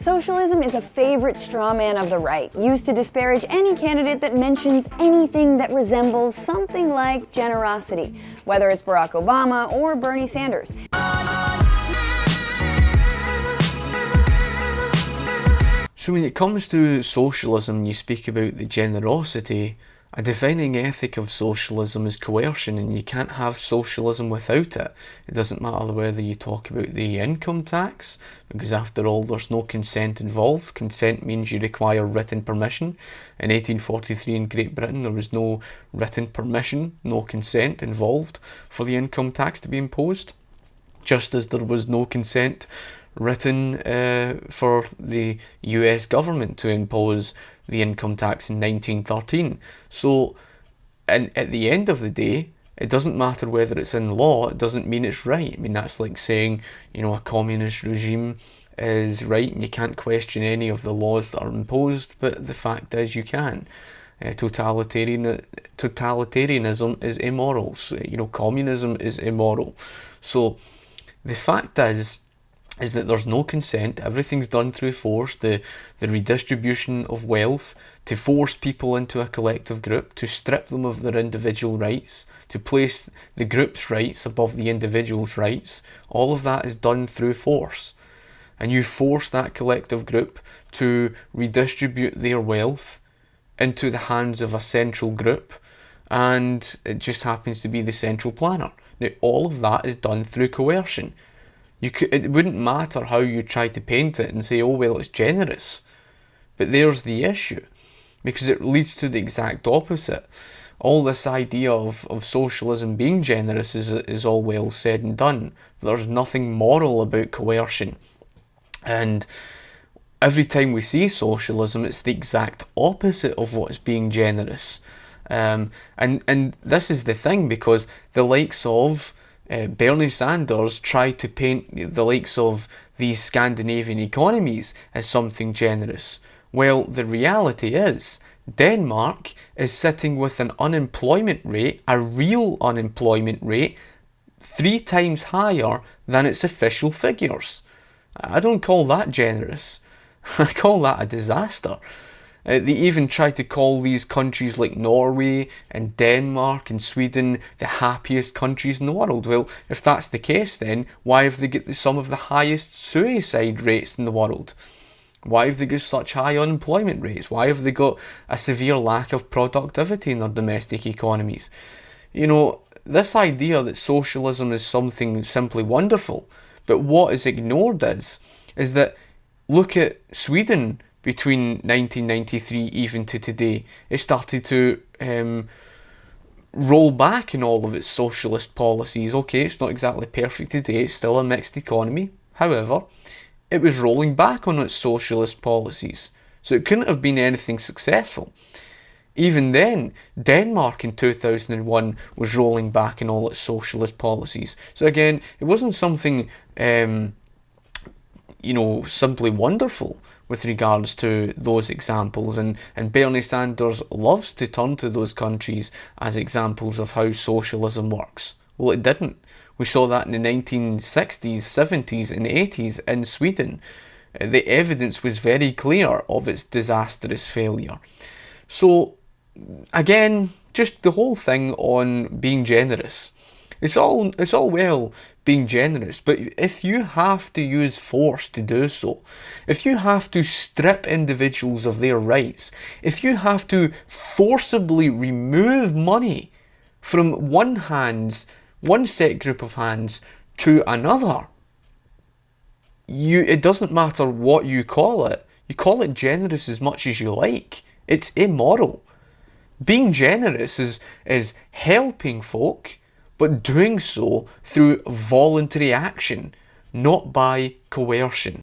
Socialism is a favorite straw man of the right, used to disparage any candidate that mentions anything that resembles something like generosity, whether it's Barack Obama or Bernie Sanders. So when it comes to socialism, you speak about the generosity. A defining ethic of socialism is coercion, and you can't have socialism without it. It doesn't matter whether you talk about the income tax, because after all there's no consent involved. Consent means you require written permission. In 1843 in Great Britain there was no written permission, no consent involved for the income tax to be imposed, just as there was no consent written for the US government to impose the income tax in 1913. So, and at the end of the day, it doesn't matter whether it's in law, it doesn't mean it's right. I mean, that's like saying, a communist regime is right and you can't question any of the laws that are imposed, but the fact is you can. Totalitarianism is immoral. So, communism is immoral. So, the fact is that there's no consent, everything's done through force, the redistribution of wealth, to force people into a collective group, to strip them of their individual rights, to place the group's rights above the individual's rights. All of that is done through force. And you force that collective group to redistribute their wealth into the hands of a central group, and it just happens to be the central planner. Now, all of that is done through coercion. It wouldn't matter how you try to paint it and say, oh well, it's generous. But there's the issue, because it leads to the exact opposite. All this idea of socialism being generous is all well said and done. There's nothing moral about coercion. And every time we see socialism, it's the exact opposite of what is being generous. And this is the thing, because the likes of Bernie Sanders tried to paint the likes of these Scandinavian economies as something generous. Well, the reality is, Denmark is sitting with an unemployment rate, a real unemployment rate, 3 times higher than its official figures. I don't call that generous. I call that a disaster. They even try to call these countries like Norway and Denmark and Sweden the happiest countries in the world. Well, if that's the case, then why have they got some of the highest suicide rates in the world? Why have they got such high unemployment rates? Why have they got a severe lack of productivity in their domestic economies? This idea that socialism is something simply wonderful, but what is ignored is that, look at Sweden. Between 1993 even to today, it started to roll back in all of its socialist policies. Okay, it's not exactly perfect today, it's still a mixed economy. However, it was rolling back on its socialist policies. So it couldn't have been anything successful. Even then, Denmark in 2001 was rolling back in all its socialist policies. So again, it wasn't something, simply wonderful with regards to those examples, and Bernie Sanders loves to turn to those countries as examples of how socialism works. Well, it didn't. We saw that in the 1960s, 70s and 80s in Sweden. The evidence was very clear of its disastrous failure. So, again, just the whole thing on being generous. It's all well being generous, but if you have to use force to do so, if you have to strip individuals of their rights, if you have to forcibly remove money from one set group of hands to another, it doesn't matter what you call it. You call it generous as much as you like. It's immoral. Being generous is helping folk, but doing so through voluntary action, not by coercion.